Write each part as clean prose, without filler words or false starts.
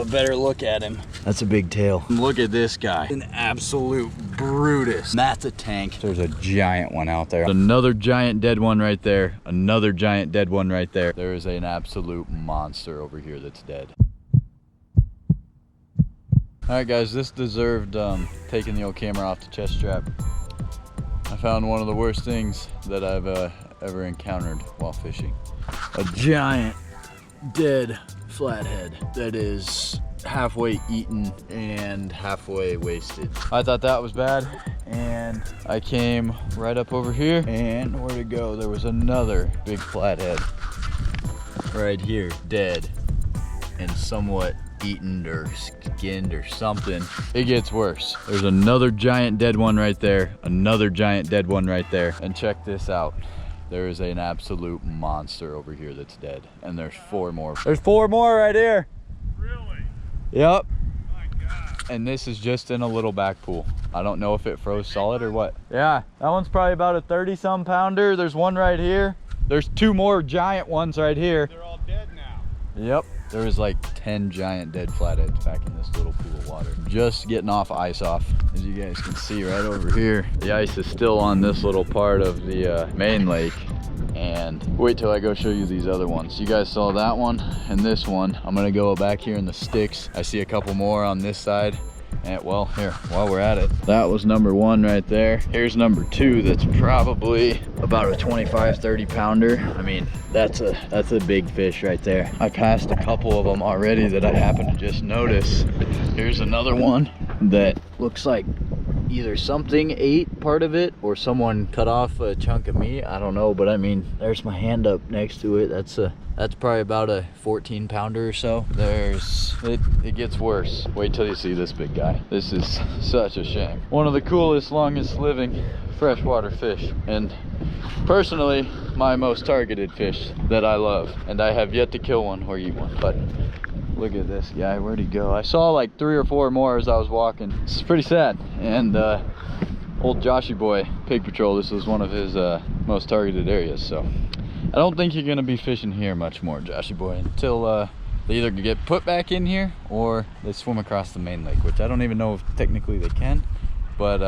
a better look at him. That's a big tail. Look at this guy, an absolute Brutus. That's a tank. There's a giant one out there. Another giant dead one right there. Another giant dead one right there. There is an absolute monster over here that's dead. All right, guys, this deserved taking the old camera off the chest strap. I found one of the worst things that I've ever encountered while fishing. A giant dead flathead that is halfway eaten and halfway wasted. I thought that was bad, and I came right up over here, and where'd it go? There was another big flathead right here, dead and somewhat eaten or skinned or something. It gets worse. There's another giant dead one right there, another giant dead one right there, and check this out. There is an absolute monster over here that's dead, and there's 4 more. There's 4 more right here. Really? Yep. My God. And this is just in a little back pool. I don't know if it froze solid or what. Yeah, that one's probably about a 30-some pounder. There's one right here. There's 2 more giant ones right here. They're all dead now. Yep. There was like 10 giant dead flatheads back in this little pool of water. Just getting ice off. As you guys can see right over here, the ice is still on this little part of the main lake. And wait till I go show you these other ones. You guys saw that one and this one. I'm gonna go back here in the sticks. I see a couple more on this side. And well, here, while we're at it, that was number 1 right there. Here's number 2. That's probably about a 25-30 pounder. I mean, that's a big fish right there. I passed a couple of them already that I happened to just notice. Here's another one that looks like either something ate part of it or someone cut off a chunk of meat. I don't know, but I mean, there's my hand up next to it. That's probably about a 14 pounder or so. It gets worse. Wait till you see this big guy. This is such a shame. One of the coolest, longest living freshwater fish, and personally my most targeted fish that I love, and I have yet to kill one or eat one. But look at this guy. Where'd he go? I saw like 3 or 4 more as I was walking. It's pretty sad. And old Joshy boy, Pig Patrol, this was one of his most targeted areas. So I don't think you're gonna be fishing here much more, Joshy boy, until they either get put back in here or they swim across the main lake, which I don't even know if technically they can. But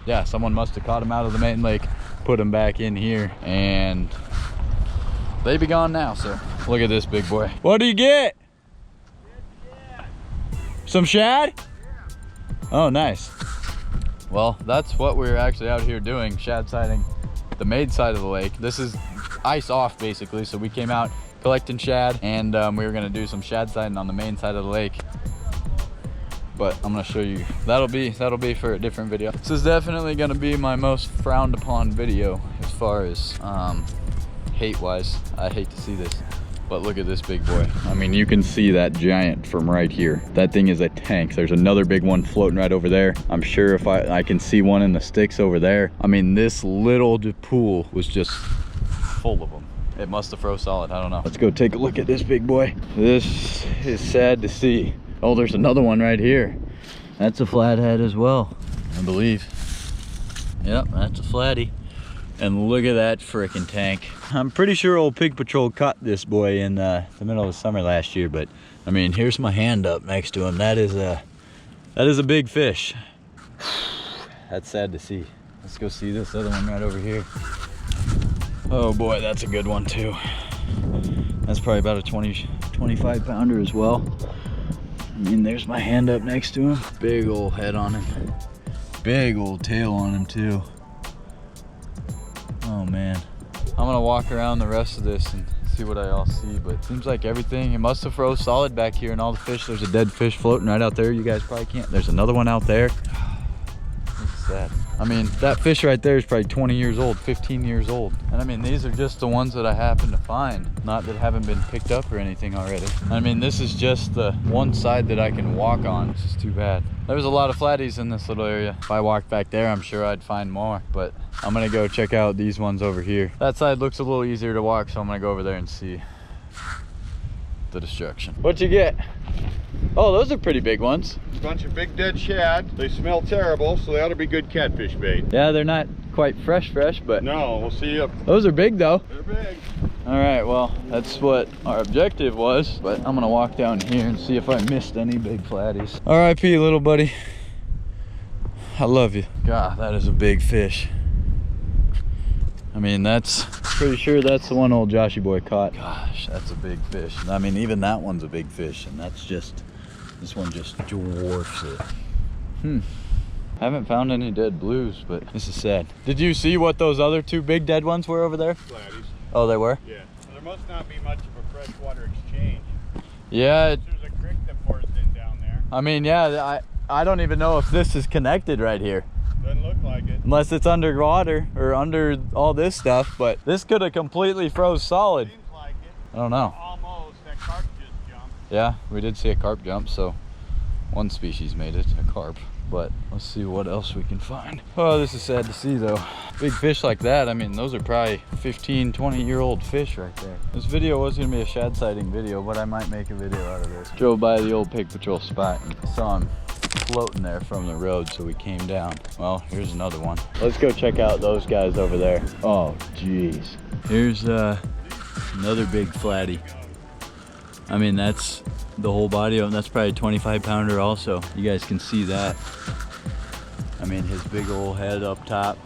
yeah, someone must have caught him out of the main lake, put him back in here, and they be gone now. So look at this big boy. What do you get? Some shad? Yeah. Oh, nice. Well, that's what we're actually out here doing, shad-siding the main side of the lake. This is ice off basically, so we came out collecting shad, and we were gonna do some shad-siding on the main side of the lake. But I'm gonna show you. That'll be for a different video. This is definitely gonna be my most frowned upon video as far as hate-wise. I hate to see this. But look at this big boy. I mean, you can see that giant from right here. That thing is a tank. There's another big one floating right over there. I'm sure if I can see one in the sticks over there. I mean, this little pool was just full of them. It must have froze solid, I don't know. Let's go take a look at this big boy. This is sad to see. Oh, there's another one right here. That's a flathead as well, I believe. Yep, that's a flatty. And look at that frickin' tank. I'm pretty sure old Pig Patrol caught this boy in the middle of the summer last year, but I mean, here's my hand up next to him. That is a big fish. That's sad to see. Let's go see this other one right over here. Oh boy, that's a good one too. That's probably about a 25 pounder as well. I mean, there's my hand up next to him. Big old head on him. Big old tail on him too. Oh man. I'm gonna walk around the rest of this and see what I all see, but it seems like everything, it must have froze solid back here, and all the fish, there's a dead fish floating right out there. You guys probably can't. There's another one out there. What's that? I mean, that fish right there is probably 20 years old, 15 years old. And I mean, these are just the ones that I happen to find, not that haven't been picked up or anything already. I mean, this is just the one side that I can walk on. This is too bad. There's a lot of flatties in this little area. If I walked back there, I'm sure I'd find more, but I'm gonna go check out these ones over here. That side looks a little easier to walk, so I'm gonna go over there and see the destruction. What'd you get? Oh, those are pretty big ones. A bunch of big dead shad. They smell terrible, so they ought to be good catfish bait. Yeah, they're not quite fresh, but no, we'll see you. Those are big though. They're big. All right, well, that's what our objective was, but I'm gonna walk down here and see if I missed any big flatties. R.I.P. little buddy. I love you. God, that is a big fish. I mean, that's pretty sure that's the one old Joshy boy caught. Gosh, that's a big fish. I mean, even that one's a big fish, and that's just, this one just dwarfs it. Haven't found any dead blues, but this is sad. Did you see what those other two big dead ones were over there? Flatties. Oh, they were? Yeah. There must not be much of a freshwater exchange. Yeah. There's a creek that pours in down there. I mean, yeah, I don't even know if this is connected right here. Doesn't look like it. Unless it's underwater or under all this stuff, but this could have completely froze solid. Seems like it. I don't know. Almost. That carp just jumped. Yeah, we did see a carp jump, so one species made it, a carp. But let's see what else we can find. Oh, this is sad to see though. Big fish like that, I mean, those are probably 15, 20-year-old fish right there. This video was gonna be a shad sighting video, but I might make a video out of this. Drove by the old pig patrol spot and saw him floating there from the road, so we came down. Well, here's another one. Let's go check out those guys over there. Oh, geez. Here's another big flatty. I mean, that's the whole body of him. That's probably a 25-pounder also. You guys can see that. I mean, his big old head up top.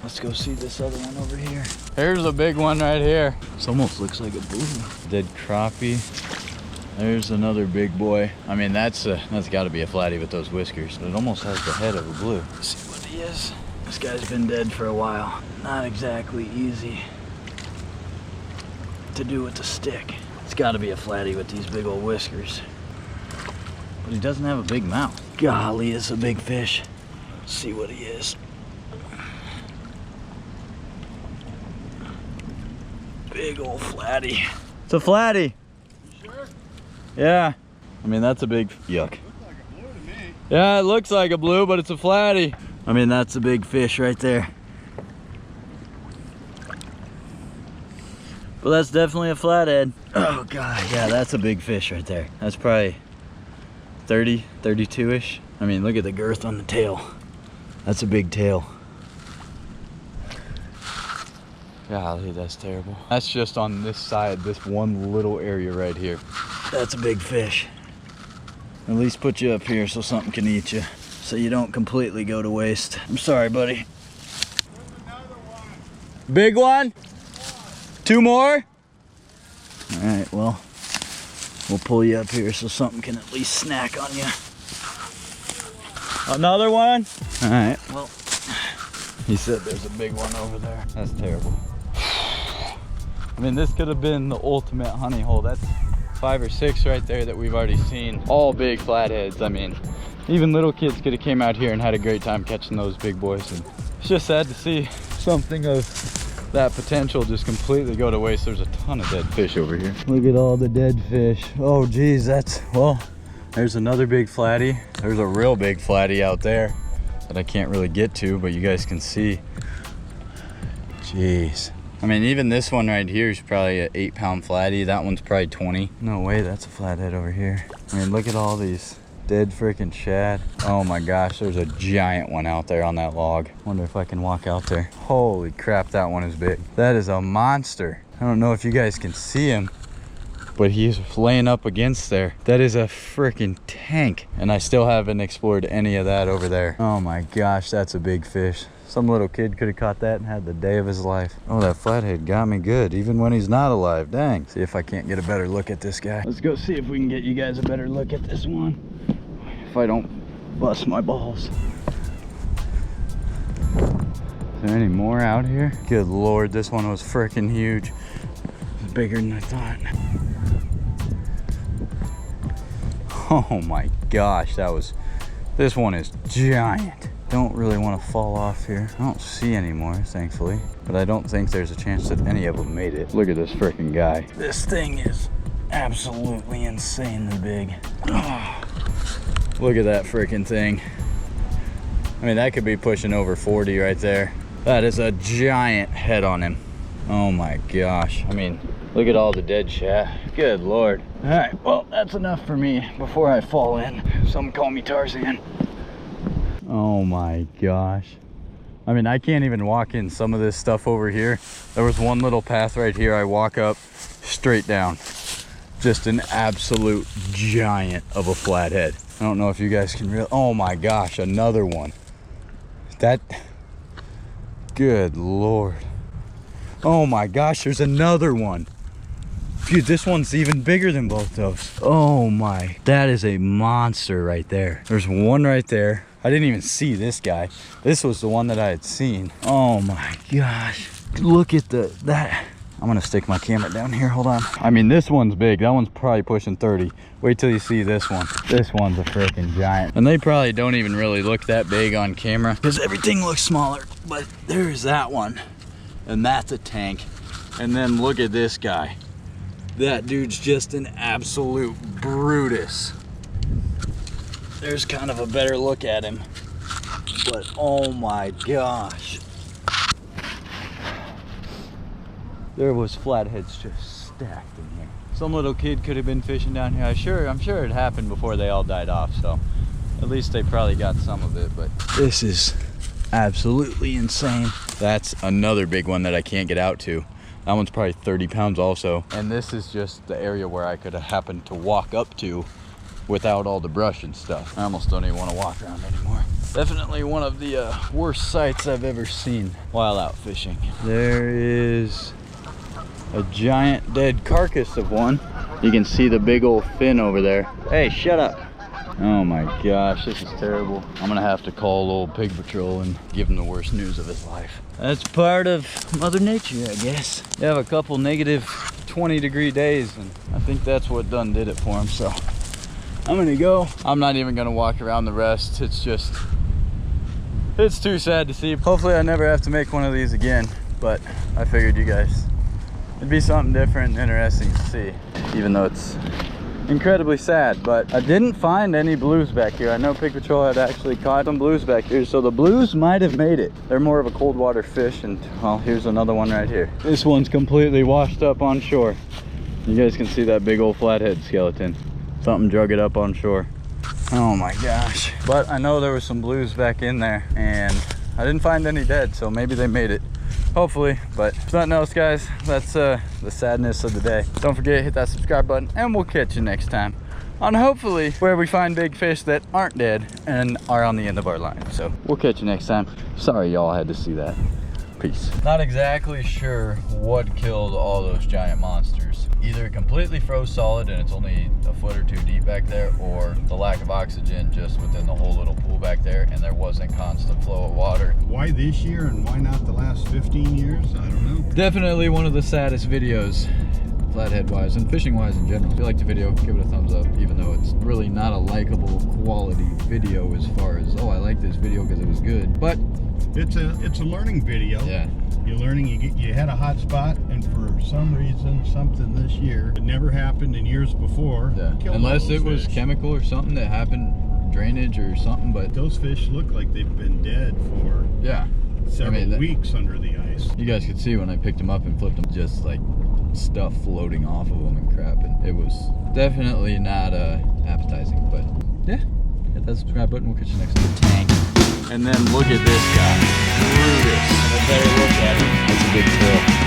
Let's go see this other one over here. Here's a big one right here. This almost looks like a blue. Dead crappie. There's another big boy. I mean, that's got to be a flatty with those whiskers. It almost has the head of a blue. Let's see what he is. This guy's been dead for a while. Not exactly easy to do with the stick. It's got to be a flatty with these big old whiskers. But he doesn't have a big mouth. Golly, it's a big fish. Let's see what he is. Big old flatty. It's a flatty. You sure? Yeah. I mean, that's a big, yuck. Looks like a blue to me. Yeah, it looks like a blue, but it's a flatty. I mean, that's a big fish right there. But that's definitely a flathead. Oh God, yeah, that's a big fish right there. That's probably 30, 32-ish. I mean, look at the girth on the tail. That's a big tail. Golly, that's terrible. That's just on this side, this one little area right here. That's a big fish. At least put you up here so something can eat you, so you don't completely go to waste. I'm sorry, buddy. There's another one. Big one? Two more? All right, well, we'll pull you up here so something can at least snack on you. Another one? All right, well, he said there's a big one over there. That's terrible. I mean, this could have been the ultimate honey hole. That's 5 or 6 right there that we've already seen. All big flatheads. I mean, even little kids could have came out here and had a great time catching those big boys. And it's just sad to see something of that potential just completely go to waste. There's a ton of dead fish over here. Look at all the dead fish. Oh geez, that's, well, there's another big flatty. There's a real big flatty out there that I can't really get to, but you guys can see. Jeez. I mean, even this one right here is probably an 8-pound flatty. That one's probably 20. No way, that's a flathead over here. I mean, look at all these dead freaking shad. Oh my gosh, there's a giant one out there on that log. Wonder if I can walk out there. Holy crap, that one is big. That is a monster. I don't know if you guys can see him, but he's laying up against there. That is a freaking tank. And I still haven't explored any of that over there. Oh my gosh, that's a big fish. Some little kid could have caught that and had the day of his life. Oh, that flathead got me good, even when he's not alive. Dang. See if I can't get a better look at this guy. Let's go see if we can get you guys a better look at this one. If I don't bust my balls. Is there any more out here? Good Lord, this one was freaking huge. It's bigger than I thought. Oh my gosh, this one is giant. Don't really want to fall off here. I don't see any more, thankfully, but I don't think there's a chance that any of them made it. Look at this freaking guy. This thing is absolutely insanely big. Oh, look at that freaking thing. I mean, that could be pushing over 40 right there. That is a giant head on him. Oh my gosh. I mean, look at all the dead shad. Good Lord. All right, well, that's enough for me before I fall in. Some call me Tarzan. Oh my gosh. I mean, I can't even walk in some of this stuff over here. There was one little path right here. I walk up straight down. Just an absolute giant of a flathead. I don't know if you guys can really, oh my gosh, another one. That, good Lord. Oh my gosh, there's another one. Dude, this one's even bigger than both those. Oh my, that is a monster right there. There's one right there. I didn't even see this guy. This was the one that I had seen. Oh my gosh. Look at that. I'm gonna stick my camera down here, hold on. I mean, this one's big. That one's probably pushing 30. Wait till you see this one. This one's a freaking giant. And they probably don't even really look that big on camera because everything looks smaller. But there's that one. And that's a tank. And then look at this guy. That dude's just an absolute Brutus. There's kind of a better look at him. But oh my gosh. There was flatheads just stacked in here. Some little kid could have been fishing down here. I'm sure it happened before they all died off, so at least they probably got some of it, but this is absolutely insane. That's another big one that I can't get out to. That one's probably 30 pounds also. And this is just the area where I could have happened to walk up to without all the brush and stuff. I almost don't even want to walk around anymore. Definitely one of the worst sights I've ever seen while out fishing. There is a giant dead carcass of one. You can see the big old fin over there. Hey, shut up. Oh my gosh, this is terrible. I'm gonna have to call old Pig Patrol and give him the worst news of his life. That's part of Mother Nature, I guess. You have a couple negative 20-degree days, and I think that's what done did it for him, so I'm gonna go. I'm not even gonna walk around the rest. It's just, it's too sad to see. Hopefully I never have to make one of these again, but I figured you guys, it'd be something different and interesting to see, even though it's incredibly sad. But I didn't find any blues back here. I know Pig Patrol had actually caught some blues back here, so the blues might have made it. They're more of a cold water fish, and well, here's another one right here. This one's completely washed up on shore. You guys can see that big old flathead skeleton. Something drug it up on shore. Oh my gosh. But I know there was some blues back in there, and I didn't find any dead, so maybe they made it. Hopefully, but if nothing else, guys, that's the sadness of the day. Don't forget to hit that subscribe button, and we'll catch you next time on hopefully where we find big fish that aren't dead and are on the end of our line. So we'll catch you next time. Sorry y'all had to see that. Peace. Not exactly sure what killed all those giant monsters. Either it completely froze solid and it's only a foot or two deep back there, or the lack of oxygen just within the whole little pool back there, and there wasn't constant flow of water. Why this year and why not the last 15 years? I don't know. Definitely one of the saddest videos, flathead wise and fishing wise in general. If you liked the video, give it a thumbs up, even though it's really not a likable quality video as far as, oh, I like this video because it was good, but it's a learning video. Yeah. You're learning, you had a hot spot, and for some reason, something this year, it never happened in years before. Yeah. Unless it was chemical or something that happened, drainage or something, but those fish look like they've been dead for several weeks under the ice. You guys could see when I picked them up and flipped them, just like stuff floating off of them and crap, and it was definitely not appetizing. But yeah, hit that subscribe button. We'll catch you next time. Tank. And then look at this guy. Brutus. A better look at him. That's a big fill.